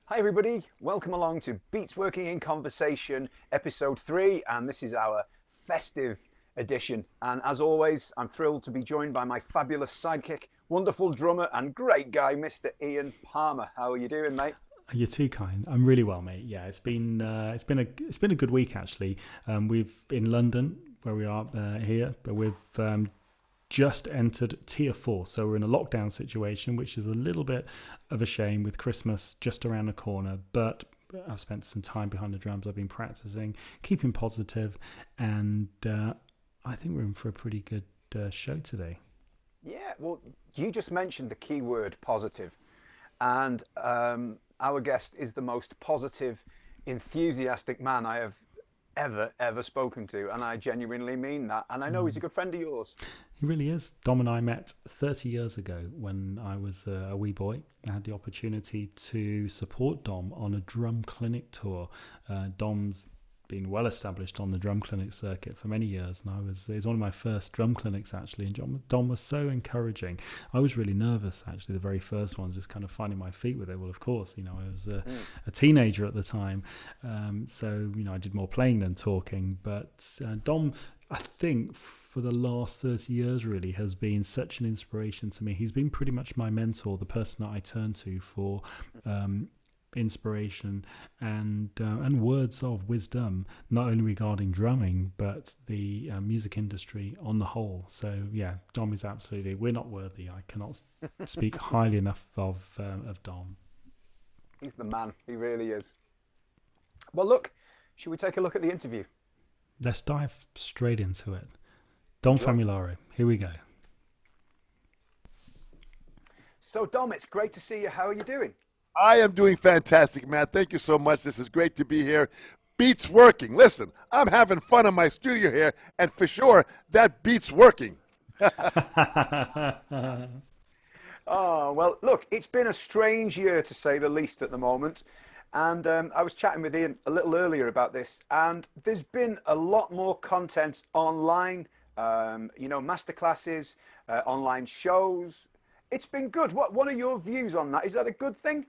Hi everybody, welcome along to Beats Working in Conversation, episode 3, and this is our festive edition. And as always, I'm thrilled to be joined by my fabulous sidekick, wonderful drummer and great guy, Mr. Ian Palmer. How are you doing, mate? You're too kind. I'm really well, mate. Yeah, it's been a good week actually. We've in London where we are here, but we've just entered tier 4, so we're in a lockdown situation, which is a little bit of a shame with Christmas just around the corner. But I've spent some time behind the drums. I've been practicing, keeping positive, and I think we're in for a pretty good show today. Yeah, well, you just mentioned the key word positive, and our guest is the most positive, enthusiastic man I have ever spoken to, and I genuinely mean that. And I know he's a good friend of yours. He really is. Dom and I met 30 years ago when I was a wee boy. I had the opportunity to support Dom on a drum clinic tour. Dom's been well established on the drum clinic circuit for many years, and it was one of my first drum clinics actually, and Dom was so encouraging. I was really nervous actually, the very first one, just kind of finding my feet with it. Well, of course, I was a teenager at the time, so I did more playing than talking, but Dom, I think for the last 30 years really has been such an inspiration to me. He's been pretty much my mentor, the person that I turn to for inspiration and words of wisdom, not only regarding drumming but the music industry on the whole. So yeah, Dom is absolutely, we're not worthy. I cannot speak highly enough of Dom. He's the man. He really is. Well, look, should we take a look at the interview? Let's dive straight into it. Dom Famularo, here we go. So Dom, it's great to see you. How are you doing? I am doing fantastic, Matt. Thank you so much. This is great to be here. Beats working. Listen, I'm having fun in my studio here, and for sure, that beats working. Oh, well, look, it's been a strange year to say the least at the moment. And I was chatting with Ian a little earlier about this, and there's been a lot more content online, masterclasses, online shows. It's been good. What are your views on that? Is that a good thing?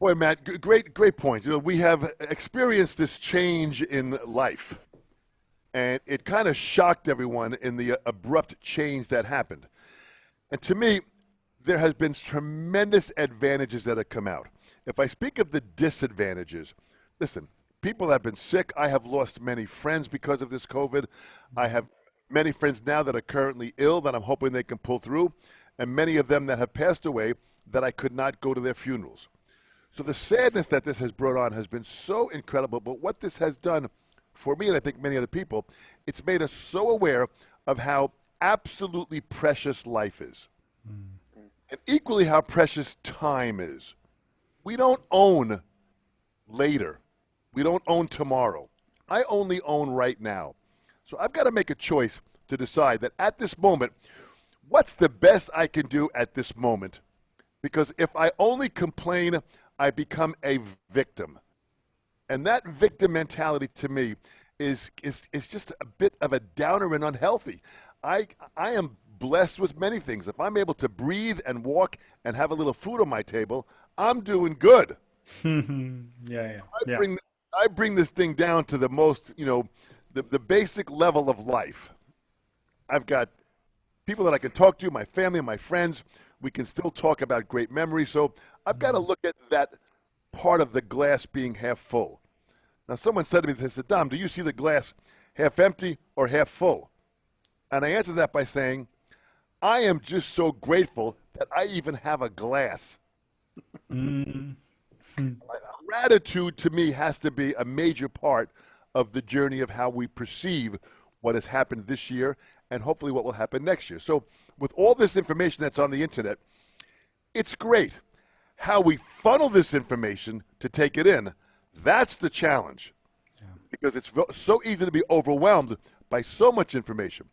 Boy, Matt, great point. We have experienced this change in life, and it kind of shocked everyone in the abrupt change that happened. And to me, there has been tremendous advantages that have come out. If I speak of the disadvantages, listen, people have been sick. I have lost many friends because of this COVID. I have many friends now that are currently ill that I'm hoping they can pull through, and many of them that have passed away that I could not go to their funerals. So the sadness that this has brought on has been so incredible, but what this has done for me, and I think many other people, it's made us so aware of how absolutely precious life is, and equally how precious time is. We don't own later. We don't own tomorrow. I only own right now. So I've got to make a choice to decide that at this moment, what's the best I can do at this moment? Because if I only complain, I become a victim. And that victim mentality to me is just a bit of a downer and unhealthy. I am blessed with many things. If I'm able to breathe and walk and have a little food on my table, I'm doing good. Yeah. I bring this thing down to the most, the basic level of life. I've got people that I can talk to, my family, my friends. We can still talk about great memories. So I've got to look at that part of the glass being half full. Now, someone said to me, they said, Dom, do you see the glass half empty or half full? And I answered that by saying, I am just so grateful that I even have a glass. Gratitude to me has to be a major part of the journey of how we perceive what has happened this year and hopefully what will happen next year. So with all this information that's on the internet, it's great. How we funnel this information to take it in, that's the challenge. Yeah. Because it's so easy to be overwhelmed by so much information.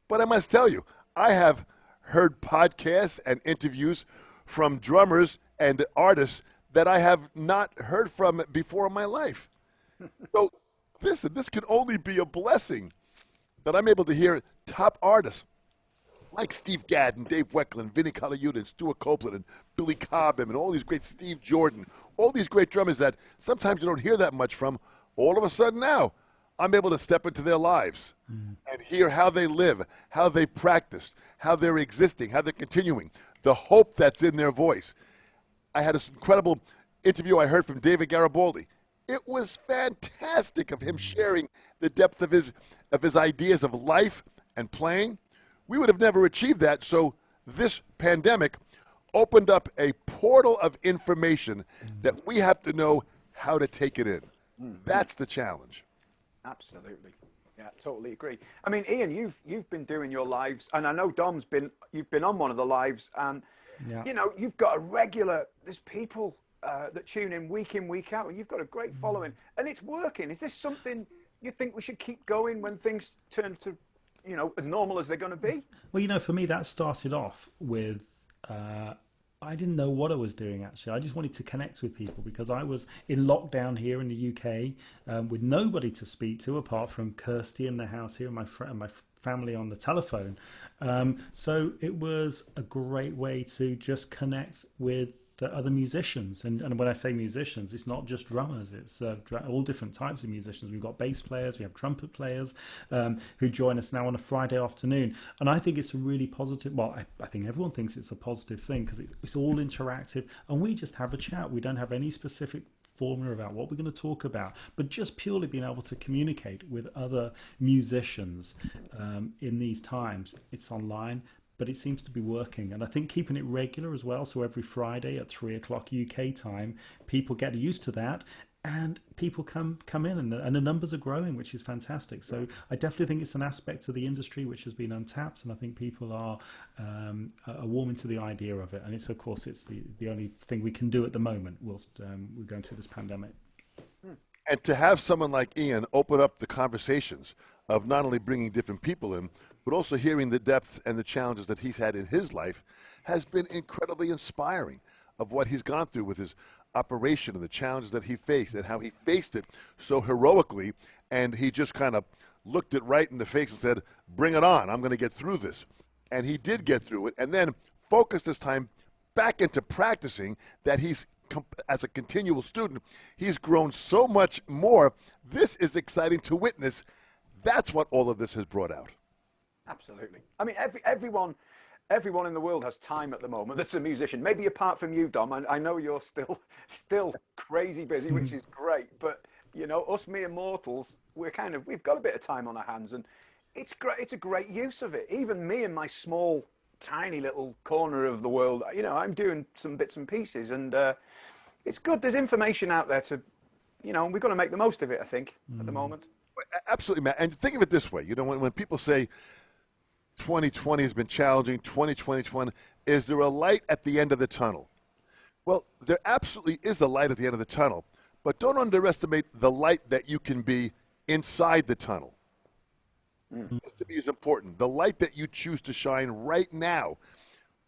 But I must tell you, I have heard podcasts and interviews from drummers and artists that I have not heard from before in my life. So listen, this can only be a blessing that I'm able to hear top artists like Steve Gadd and Dave Weckl and Vinnie Colaiuta and Stuart Copeland and Billy Cobham and all these great Steve Jordan, all these great drummers that sometimes you don't hear that much from, all of a sudden now I'm able to step into their lives and hear how they live, how they practice, how they're existing, how they're continuing, the hope that's in their voice. I had this incredible interview I heard from David Garibaldi. It was fantastic of him sharing the depth of his ideas of life and playing. We would have never achieved that, so this pandemic opened up a portal of information that we have to know how to take it in. That's the challenge. Absolutely. Yeah, totally agree. I mean, Ian, you've been doing your lives, and I know you've been on one of the lives, and you know, you've got there's people that tune in, week out, and you've got a great following, and it's working. Is this something you think we should keep going when things turn to, you know, as normal as they're going to be? Well, you know, for me, that started off with I didn't know what I was doing, actually. I just wanted to connect with people because I was in lockdown here in the UK with nobody to speak to apart from Kirsty in the house here and my family on the telephone. So it was a great way to just connect with the other musicians. And when I say musicians, it's not just drummers. It's all different types of musicians. We've got bass players, we have trumpet players who join us now on a Friday afternoon. And I think it's a really positive, well, I think everyone thinks it's a positive thing because it's all interactive and we just have a chat. We don't have any specific formula about what we're going to talk about, but just purely being able to communicate with other musicians in these times. It's online, but it seems to be working. And I think keeping it regular as well, so every Friday at 3:00 UK time, people get used to that and people come in and the numbers are growing, which is fantastic. So I definitely think it's an aspect of the industry which has been untapped, and I think people are warming to the idea of it. And it's, of course, it's the only thing we can do at the moment whilst we're going through this pandemic. And to have someone like Ian open up the conversations of not only bringing different people in, but also hearing the depth and the challenges that he's had in his life has been incredibly inspiring of what he's gone through with his operation and the challenges that he faced and how he faced it so heroically. And he just kind of looked it right in the face and said, bring it on, I'm going to get through this. And he did get through it and then focused his time back into practicing that he's, as a continual student, he's grown so much more. This is exciting to witness. That's what all of this has brought out. Absolutely. I mean, everyone in the world has time at the moment that's a musician. Maybe apart from you, Dom. I know you're still crazy busy, which is great. But you know, us mere mortals, we've got a bit of time on our hands, and it's great. It's a great use of it. Even me in my small, tiny little corner of the world, you know, I'm doing some bits and pieces, and it's good. There's information out there to, you know, we've got to make the most of it. I think at the moment. Absolutely, Matt. And think of it this way. You know, when people say 2020 has been challenging, 2021, is there a light at the end of the tunnel? Well, there absolutely is a light at the end of the tunnel, but don't underestimate the light that you can be inside the tunnel. This to me is important. The light that you choose to shine right now.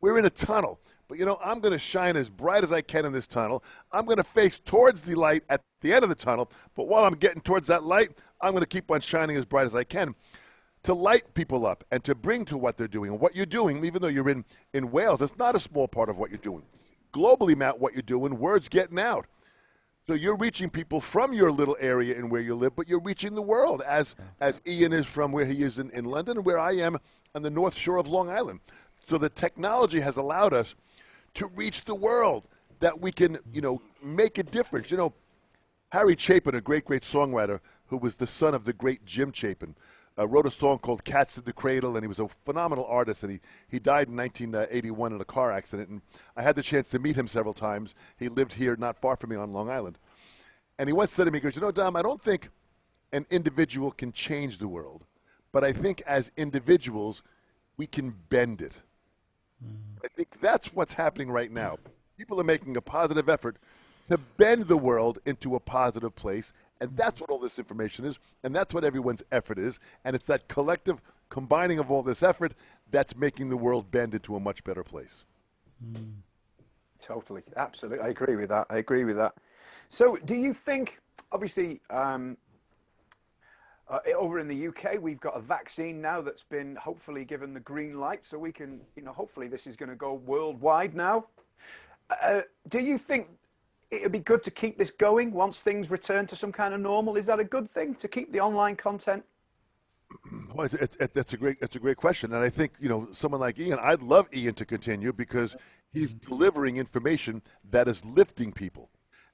We're in a tunnel, but you know, I'm going to shine as bright as I can in this tunnel. I'm going to face towards the light at the end of the tunnel, but while I'm getting towards that light, I'm going to keep on shining as bright as I can to light people up and to bring to what they're doing. And what you're doing, even though you're in Wales, it's not a small part of what you're doing. Globally, Matt, what you're doing, word's getting out. So you're reaching people from your little area and where you live, but you're reaching the world, as Ian is from where he is in London and where I am on the North Shore of Long Island. So the technology has allowed us to reach the world, that we can, you know, make a difference. You know, Harry Chapin, a great songwriter who was the son of the great Jim Chapin, wrote a song called Cats in the Cradle, and he was a phenomenal artist, and he died in 1981 in a car accident, and I had the chance to meet him several times. He lived here not far from me on Long Island. And he once said to me, he goes, you know, Dom, I don't think an individual can change the world, but I think as individuals, we can bend it. I think that's what's happening right now. People are making a positive effort to bend the world into a positive place, and that's what all this information is, and that's what everyone's effort is, and it's that collective combining of all this effort that's making the world bend into a much better place. Totally, absolutely, I agree with that. So, do you think, obviously, Over in the UK, we've got a vaccine now that's been hopefully given the green light, so we can, hopefully this is going to go worldwide now. Do you think it'd be good to keep this going once things return to some kind of normal? Is that a good thing to keep the online content? Well, that's a great question, and I think someone like Ian, I'd love Ian to continue because he's delivering information that is lifting people,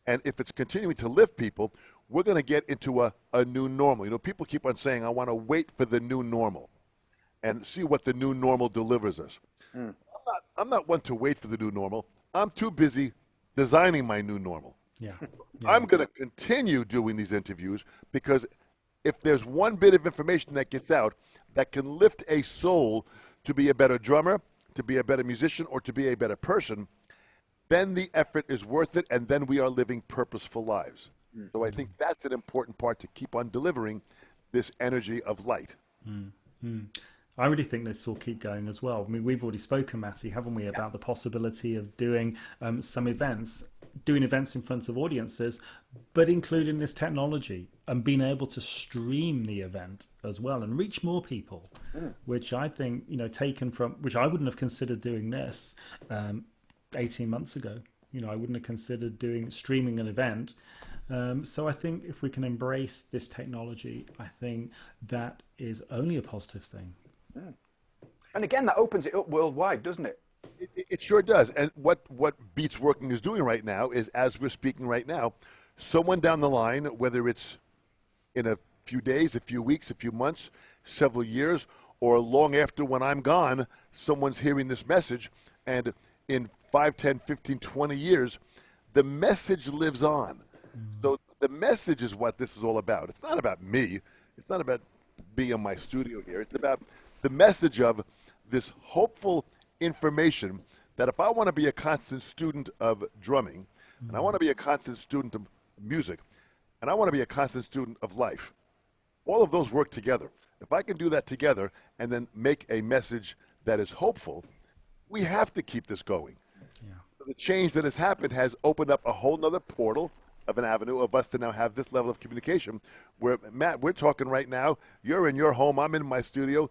and if it's continuing to lift people, we're going to get into a new normal. People keep on saying, "I want to wait for the new normal, and see what the new normal delivers us." I'm not one to wait for the new normal. I'm too busy designing my new normal. Yeah. I'm going to continue doing these interviews because if there's one bit of information that gets out that can lift a soul to be a better drummer, to be a better musician, or to be a better person, then the effort is worth it, and then we are living purposeful lives. So I think that's an important part, to keep on delivering this energy of light. I really think this will keep going as well. I mean, we've already spoken, Matty, haven't we, about the possibility of doing some events, doing events in front of audiences, but including this technology and being able to stream the event as well and reach more people, which I think, taken from, which I wouldn't have considered doing this 18 months ago. I wouldn't have considered streaming an event. So I think if we can embrace this technology, I think that is only a positive thing. And again, that opens it up worldwide, doesn't it? It sure does. And what Beats Working is doing right now is, as we're speaking right now, someone down the line, whether it's in a few days, a few weeks, a few months, several years, or long after when I'm gone, someone's hearing this message, and in 5, 10, 15, 20 years, the message lives on. So the message is what this is all about. It's not about me. It's not about being in my studio here. It's about the message of this hopeful information that if I want to be a constant student of drumming, and I want to be a constant student of music, and I want to be a constant student of life, all of those work together. If I can do that together and then make a message that is hopeful, we have to keep this going. Yeah. The change that has happened has opened up a whole nother portal of an avenue of us to now have this level of communication where, Matt, we're talking right now. You're in your home. I'm in my studio.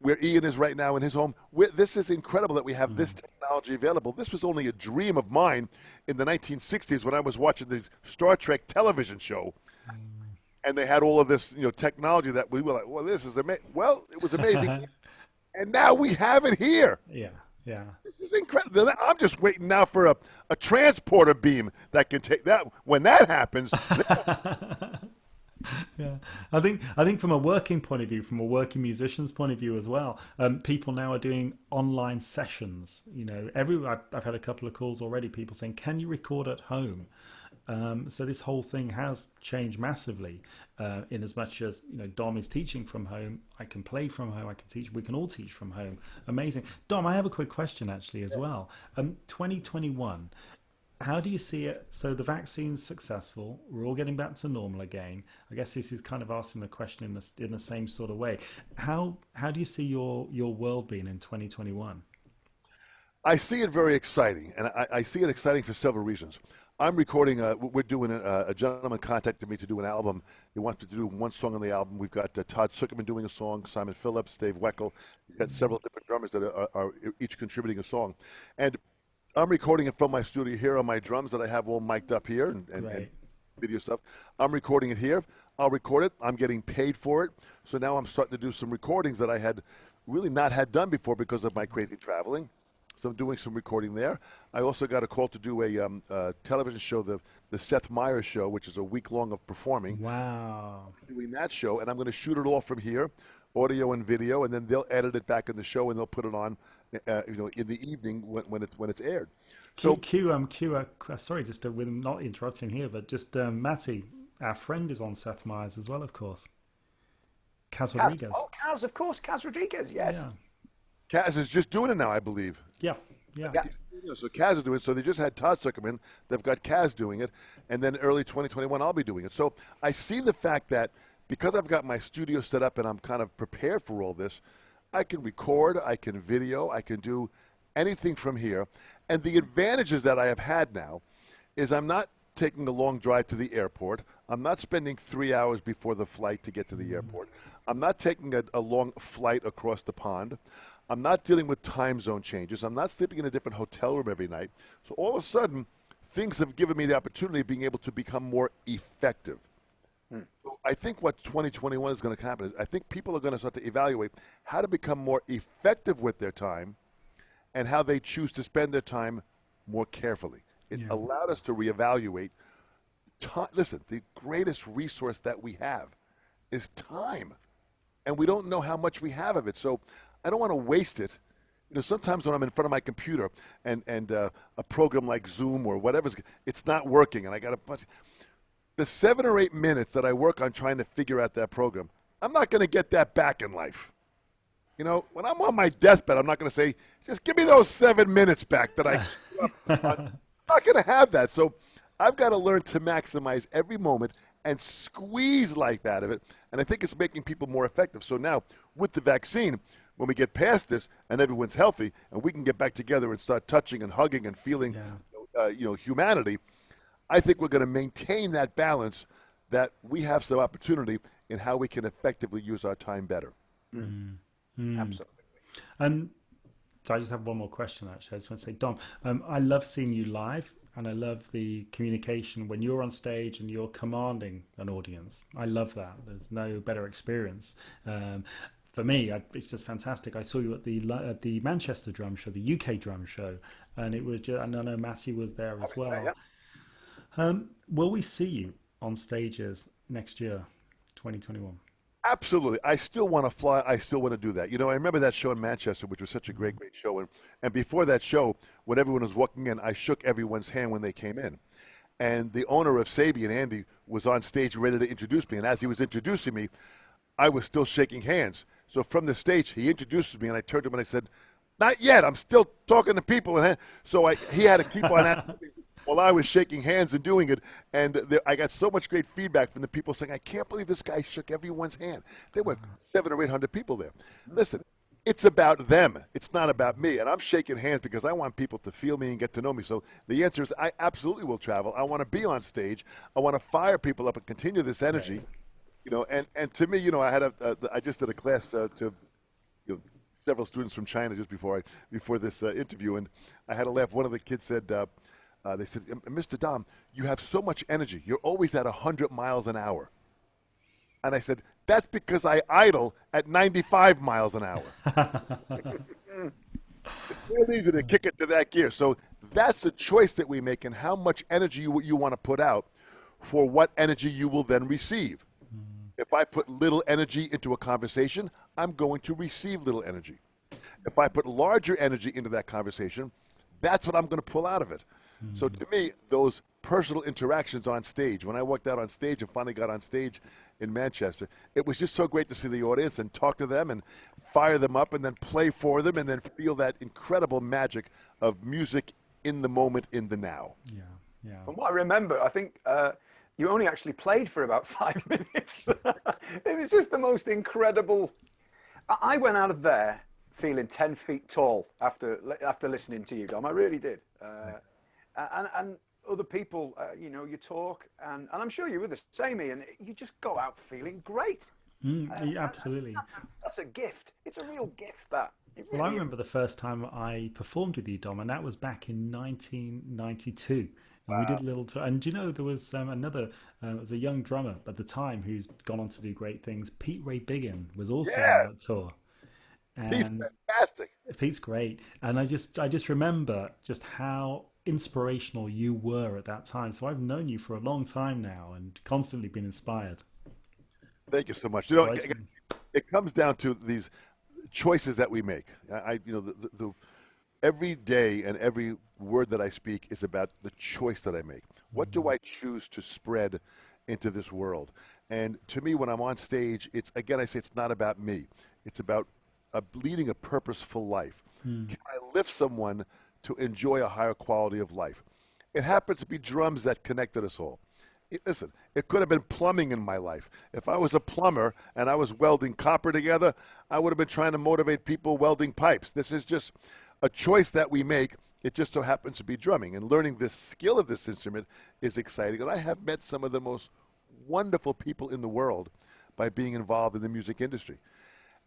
Where Ian is right now in his home. This is incredible that we have this technology available. This was only a dream of mine in the 1960s when I was watching the Star Trek television show. And they had all of this, technology that we were like, well, this is amazing. Well, it was amazing. And now we have it here. Yeah. This is incredible. I'm just waiting now for a transporter beam that can take that. When that happens. Yeah, I think from a working point of view, from a working musician's point of view as well, people now are doing online sessions. I've had a couple of calls already, people saying, can you record at home? So this whole thing has changed massively, in as much as, Dom is teaching from home. I can play from home. I can teach. We can all teach from home. Amazing. Dom, I have a quick question actually as well. 2021. How do you see it? So the vaccine's successful. We're all getting back to normal again. I guess this is kind of asking the question in the same sort of way. How do you see your world being in 2021? I see it very exciting, and I see it exciting for several reasons. I'm recording. We're doing a gentleman contacted me to do an album. He wanted to do one song on the album. We've got Todd Zuckerman doing a song, Simon Phillips, Dave Weckel. He's got several different drummers that are each contributing a song, and I'm recording it from my studio here on my drums that I have all mic'd up here and video stuff. I'm recording it here. I'll record it. I'm getting paid for it. So now I'm starting to do some recordings that I had really not had done before because of my crazy traveling. So I'm doing some recording there. I also got a call to do a television show, the Seth Meyers Show, which is a week long of performing. Wow. Doing that show, and I'm going to shoot it all from here, audio and video, and then they'll edit it back in the show and they'll put it on, in the evening when it's aired. So sorry, just with not interrupting here, but just Matty, our friend, is on Seth Meyers as well, of course. Kaz Rodriguez. Oh, Kaz, of course, Kaz Rodriguez, yes. Yeah. Kaz is just doing it now, I believe. Yeah. So Kaz is doing it. So they just had Todd Zuckerman. They've got Kaz doing it. And then early 2021, I'll be doing it. So I see the fact that because I've got my studio set up and I'm kind of prepared for all this, I can record, I can video, I can do anything from here. And the advantages that I have had now is I'm not taking a long drive to the airport. I'm not spending 3 hours before the flight to get to the airport. I'm not taking a long flight across the pond. I'm not dealing with time zone changes. I'm not sleeping in a different hotel room every night. So all of a sudden, things have given me the opportunity of being able to become more effective. So I think what 2021 is going to happen is I think people are going to start to evaluate how to become more effective with their time and how they choose to spend their time more carefully. It allowed us to reevaluate time. Listen, the greatest resource that we have is time, and we don't know how much we have of it. So I don't want to waste it. You know, sometimes when I'm in front of my computer and a program like Zoom or whatever, it's not working, and I got a bunch. The 7 or 8 minutes that I work on trying to figure out that program, I'm not going to get that back in life. You know, when I'm on my deathbed, I'm not going to say, just give me those 7 minutes back that I I'm not going to have that. So I've got to learn to maximize every moment and squeeze life out of it. And I think it's making people more effective. So now with the vaccine, when we get past this and everyone's healthy and we can get back together and start touching and hugging and feeling, humanity, I think we're going to maintain that balance that we have some opportunity in how we can effectively use our time better. Absolutely. So I just have one more question, actually. I just want to say, Dom, I love seeing you live, and I love the communication when you're on stage and you're commanding an audience. I love that. There's no better experience. For me, it's just fantastic. I saw you at the Manchester Drum Show, the UK Drum Show, and it was just, and I know Matty was there as well. There, yeah. Will we see you on stages next year, 2021? Absolutely. I still want to fly. I still want to do that. You know, I remember that show in Manchester, which was such a great show. And before that show, when everyone was walking in, I shook everyone's hand when they came in. And the owner of Sabian, Andy, was on stage ready to introduce me. And as he was introducing me, I was still shaking hands. So from the stage, he introduces me, and I turned to him and I said, "Not yet. I'm still talking to people." And so he had to keep on that. While I was shaking hands and doing it, and I got so much great feedback from the people saying, "I can't believe this guy shook everyone's hand." There were 700 or 800 people there. Listen, it's about them. It's not about me. And I'm shaking hands because I want people to feel me and get to know me. So the answer is I absolutely will travel. I want to be on stage. I want to fire people up and continue this energy. You know, and to me, you know, I just did a class to several students from China just before this interview, and I had a laugh. One of the kids said, they said, "Mr. Dom, you have so much energy. You're always at 100 miles an hour." And I said, "That's because I idle at 95 miles an hour." It's real easy to kick it to that gear. So that's the choice that we make, and how much energy you want to put out for what energy you will then receive. If I put little energy into a conversation, I'm going to receive little energy. If I put larger energy into that conversation, that's what I'm going to pull out of it. So to me, those personal interactions on stage, when I walked out on stage and finally got on stage in Manchester, it was just so great to see the audience and talk to them and fire them up and then play for them and then feel that incredible magic of music in the moment, in the now. Yeah. From what I remember, I think you only actually played for about 5 minutes. It was just the most incredible. I went out of there feeling 10 feet tall after listening to you, Dom. I really did. And other people, you talk, and I'm sure you were the same, Ian. You just go out feeling great. Absolutely. That's a gift. It's a real gift, that. Well, I remember the first time I performed with you, Dom, and that was back in 1992. And we did a little tour. And do you know, there was another, it was a young drummer at the time who's gone on to do great things. Pete Ray Biggin was also on that tour. And Pete's fantastic. Pete's great. And I just remember just how inspirational you were at that time. So I've known you for a long time now and constantly been inspired. Thank you so much. You know, it comes down to these choices that we make. The every day and every word that I speak is about the choice that I make. What do I choose to spread into this world? And to me, when I'm on stage, it's not about me. It's about leading a purposeful life. Can I lift someone to enjoy a higher quality of life? It happens to be drums that connected us all. Listen, it could have been plumbing in my life. If I was a plumber and I was welding copper together, I would have been trying to motivate people welding pipes. This is just a choice that we make It just so happens to be drumming. And learning the skill of this instrument is exciting. And I have met some of the most wonderful people in the world by being involved in the music industry.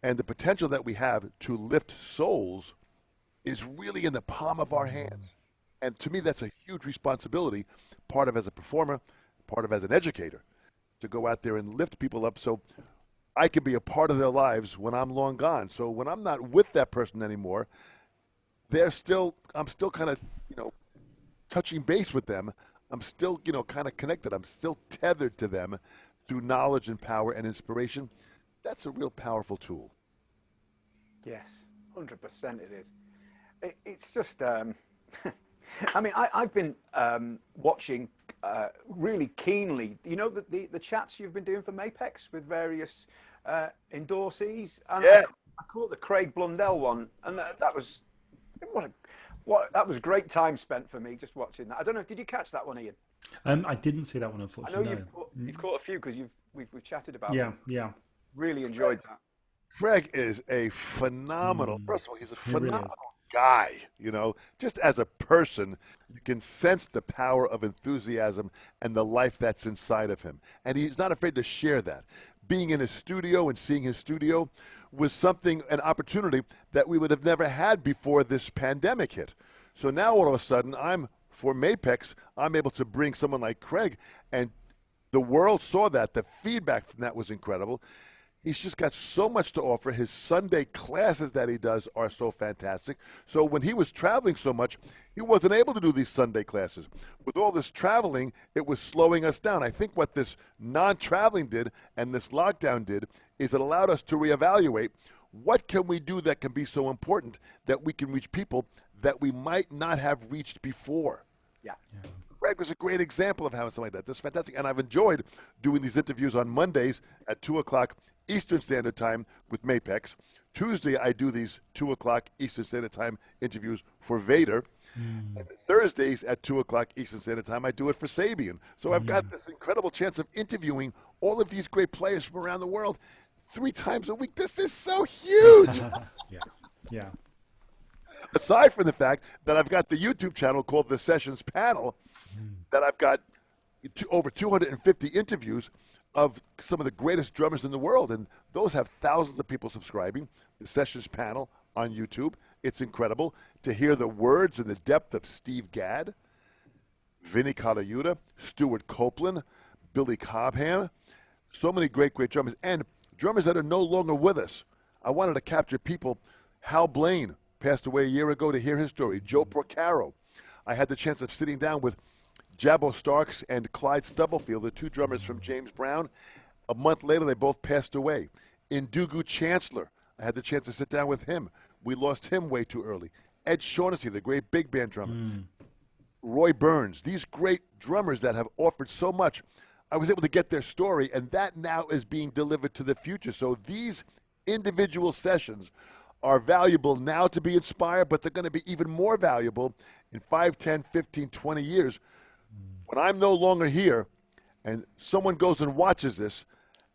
And the potential that we have to lift souls is really in the palm of our hands. And to me, that's a huge responsibility, part of as a performer, part of as an educator, to go out there and lift people up so I can be a part of their lives when I'm long gone. So when I'm not with that person anymore, I'm still kind of, touching base with them. I'm still, kind of connected. I'm still tethered to them through knowledge and power and inspiration. That's a real powerful tool. Yes, 100% it is. It's just, I mean, I've been watching really keenly, the chats you've been doing for Mapex with various endorsees. And Yeah. I caught the Craig Blundell one, and that was, that was great time spent for me just watching that. I don't know, did you catch that one, Ian? I didn't see that one, I unfortunately. know you've caught a few because we've chatted about Yeah, them. yeah. Really enjoyed that. Craig is a phenomenal, first of all, he's a really is. phenomenal guy, just as a person, you can sense the power of enthusiasm and the life that's inside of him. And he's not afraid to share that. Being in his studio and seeing his studio was an opportunity that we would have never had before this pandemic hit. So now all of a sudden, for Mapex, I'm able to bring someone like Craig, and the world saw that. The feedback from that was incredible. He's just got so much to offer. His Sunday classes that he does are so fantastic. So when he was traveling so much, he wasn't able to do these Sunday classes. With all this traveling, it was slowing us down. I think what this non-traveling did and this lockdown did is it allowed us to reevaluate what can we do that can be so important that we can reach people that we might not have reached before. Yeah. Greg was a great example of how something like that. That's fantastic. And I've enjoyed doing these interviews on Mondays at 2 o'clock Eastern Standard Time with Mapex. Tuesday, I do these 2 o'clock Eastern Standard Time interviews for Vader. And Thursdays at 2 o'clock Eastern Standard Time, I do it for Sabian. So I've got this incredible chance of interviewing all of these great players from around the world 3 times a week. This is so huge. Yeah. Aside from the fact that I've got the YouTube channel called The Sessions Panel, that I've got over 250 interviews of some of the greatest drummers in the world, and those have thousands of people subscribing. The Sessions Panel on YouTube. It's incredible to hear the words and the depth of Steve Gadd, Vinny Colaiuta, Stuart Copeland, Billy Cobham. So many great drummers, and drummers that are no longer with us. I wanted to capture people. Hal Blaine passed away a year ago, to hear his story. Joe Porcaro. I had the chance of sitting down with Jabbo Starks and Clyde Stubblefield, the 2 drummers from James Brown. A month later, they both passed away. Ndugu Chancellor, I had the chance to sit down with him. We lost him way too early. Ed Shaughnessy, the great big band drummer. Roy Burns, these great drummers that have offered so much. I was able to get their story, and that now is being delivered to the future. So these individual sessions are valuable now to be inspired, but they're going to be even more valuable in 5, 10, 15, 20 years. When I'm no longer here and someone goes and watches this,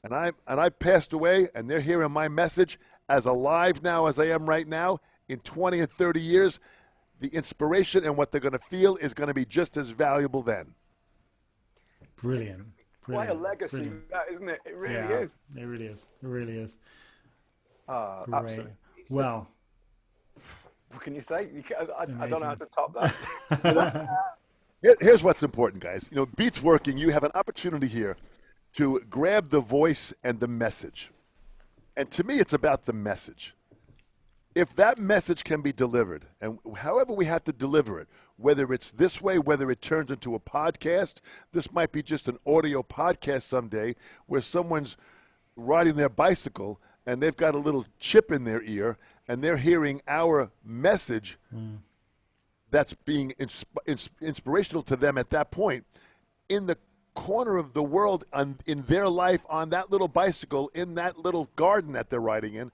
and I passed away and they're hearing my message as alive now as I am right now, in 20 and 30 years, the inspiration and what they're going to feel is going to be just as valuable then. Brilliant. Quite a legacy, that, isn't it? It really is. It really is. It really is. Absolutely. Well, what can you say? I don't know how to top that. Here's what's important, guys. Beats Working, you have an opportunity here to grab the voice and the message. And to me, it's about the message. If that message can be delivered, and however we have to deliver it, whether it's this way, whether it turns into a podcast, this might be just an audio podcast someday where someone's riding their bicycle and they've got a little chip in their ear and they're hearing our message that's being inspirational to them at that point in the corner of the world, in their life, on that little bicycle, in that little garden that they're riding in.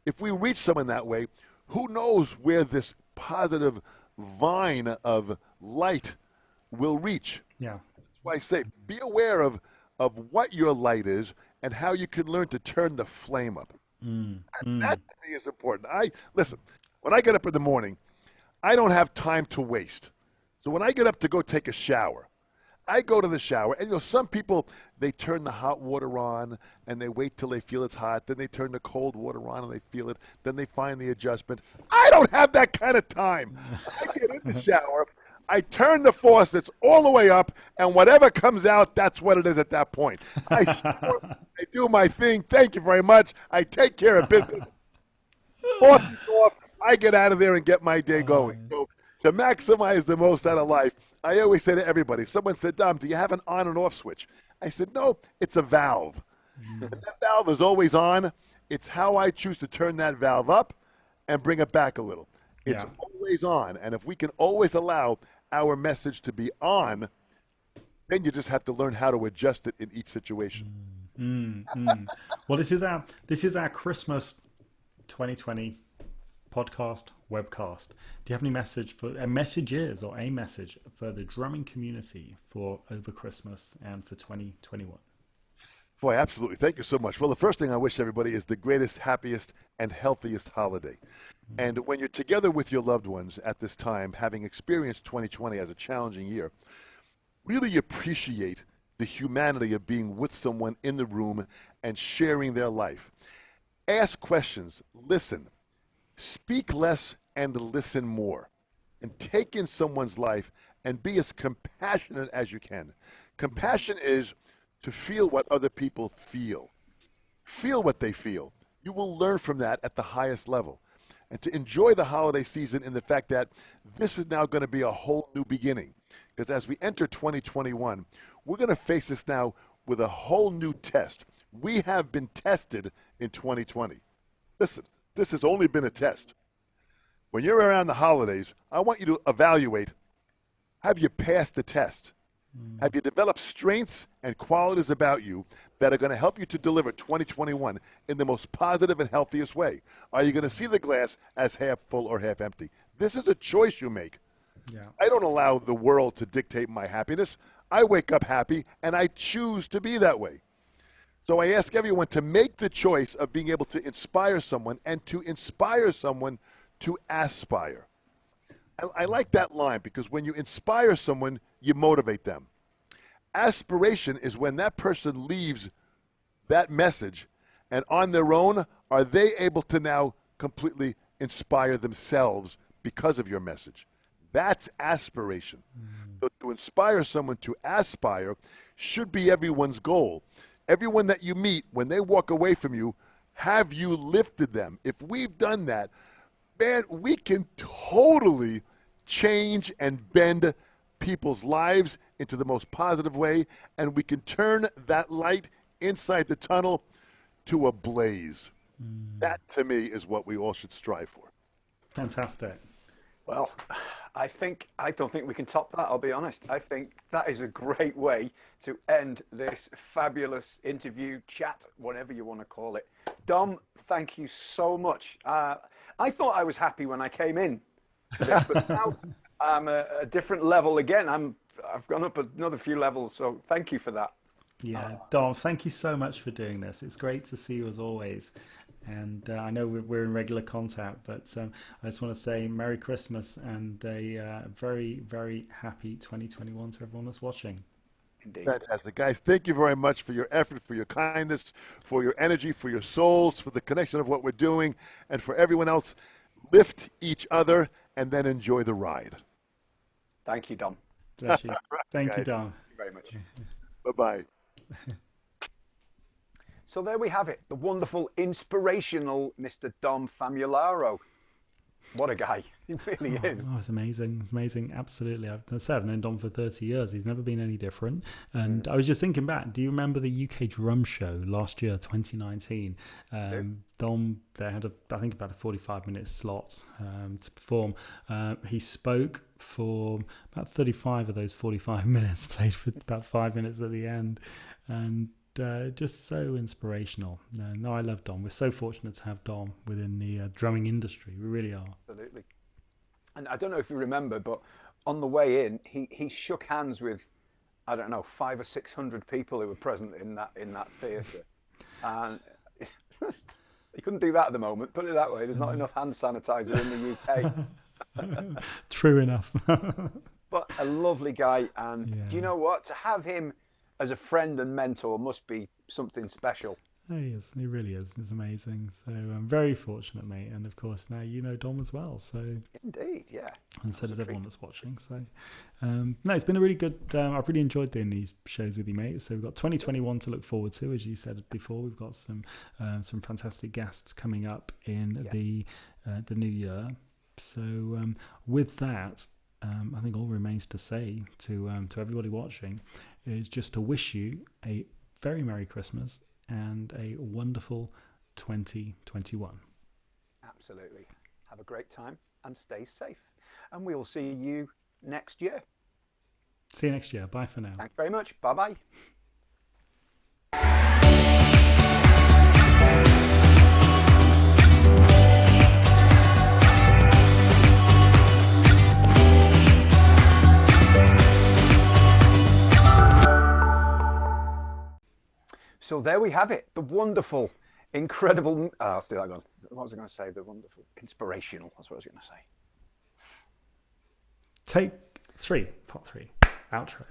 If we reach someone that way, who knows where this positive vine of light will reach. Yeah. That's why I say be aware of what your light is and how you can learn to turn the flame up. And that to me is important. Listen, when I get up in the morning, I don't have time to waste. So when I get up to go take a shower, I go to the shower, and some people, they turn the hot water on, and they wait till they feel it's hot. Then they turn the cold water on, and they feel it. Then they find the adjustment. I don't have that kind of time. I get in the shower, I turn the faucets all the way up, and whatever comes out, that's what it is at that point. I shower, I do my thing. Thank you very much. I take care of business. Faucets off, I get out of there and get my day going. So to maximize the most out of life, I always say to everybody, someone said, Dom, do you have an on and off switch? I said, no, it's a valve. And that valve is always on. It's how I choose to turn that valve up and bring it back a little. It's always on. And if we can always allow our message to be on, then you just have to learn how to adjust it in each situation. Well, this is our Christmas 2020 podcast, webcast. Do you have any message for a message for the drumming community for over Christmas and for 2021? Boy, absolutely. Thank you so much. Well, the first thing I wish everybody is the greatest, happiest, and healthiest holiday. And when you're together with your loved ones at this time, having experienced 2020 as a challenging year, really appreciate the humanity of being with someone in the room and sharing their life. Ask questions, listen, speak less and listen more, and take in someone's life and be as compassionate as you can. Compassion is to feel what other people feel. Feel what they feel. You will learn from that at the highest level. And to enjoy the holiday season in the fact that this is now going to be a whole new beginning. Because as we enter 2021, we're going to face this now with a whole new test. We have been tested in 2020. Listen, this has only been a test. When you're around the holidays, I want you to evaluate, have you passed the test? Have you developed strengths and qualities about you that are going to help you to deliver 2021 in the most positive and healthiest way? Are you going to see the glass as half full or half empty? This is a choice you make. I don't allow the world to dictate my happiness. I wake up happy, and I choose to be that way. So I ask everyone to make the choice of being able to inspire someone and to inspire someone to aspire. I like that line because when you inspire someone, you motivate them. Aspiration is when that person leaves that message and on their own, are they able to now completely inspire themselves because of your message? That's aspiration. So to inspire someone to aspire should be everyone's goal. Everyone that you meet, when they walk away from you, have you lifted them? If we've done that, man, we can totally change and bend people's lives into the most positive way, and we can turn that light inside the tunnel to a blaze. That, to me, is what we all should strive for. Fantastic. Well, I don't think we can top that, I'll be honest. I think that is a great way to end this fabulous interview, chat, whatever you want to call it. Dom, thank you so much. I thought I was happy when I came in to this, but now I'm a different level again. I've gone up another few levels, so thank you for that. Yeah, Dom, thank you so much for doing this. It's great to see you as always. And I know we're in regular contact, but I just want to say Merry Christmas and a very, very happy 2021 to everyone that's watching. Indeed. Fantastic. Guys, thank you very much for your effort, for your kindness, for your energy, for your souls, for the connection of what we're doing, and for everyone else. Lift each other and then enjoy the ride. Thank you, Dom. Bless you. Thank you, Guys. Dom. Thank you very much. Bye-bye. So there we have it, the wonderful, inspirational Mr. Dom Famularo. What a guy. He really is. Oh, it's amazing. It's amazing. Absolutely. I've known Dom for 30 years. He's never been any different. And I was just thinking back, do you remember the UK Drum Show last year, 2019? Dom, they had, I think, about a 45-minute slot to perform. He spoke for about 35 of those 45 minutes, played for about 5 minutes at the end. And just so inspirational. No, I love Dom. We're so fortunate to have Dom within the drumming industry. We really are. Absolutely. And I don't know if you remember, but on the way in, he shook hands with, I don't know, 500 or 600 people who were present in that theatre. And he couldn't do that at the moment. Put it that way. There's not enough hand sanitizer in the UK. True enough. But a lovely guy, and Yeah. do you know what? To have him as a friend and mentor must be something special. He is. He really is. He's amazing. So I'm very fortunate, mate. And of course, now you know Dom as well. So Indeed, yeah. and so That was does a everyone treat. that's watching. So no, it's been a really good. I've really enjoyed doing these shows with you, mate. So we've got 2021 to look forward to, as you said before. We've got some fantastic guests coming up in the new year. So with that. I think all remains to say to everybody watching is just to wish you a very Merry Christmas and a wonderful 2021. Absolutely. Have a great time and stay safe. And we will see you next year. See you next year. Bye for now. Thanks very much. Bye-bye. So there we have it. The wonderful, incredible... I'll do that again. What was I going to say? The wonderful, inspirational. That's what I was going to say. Take 3, part 3, outro.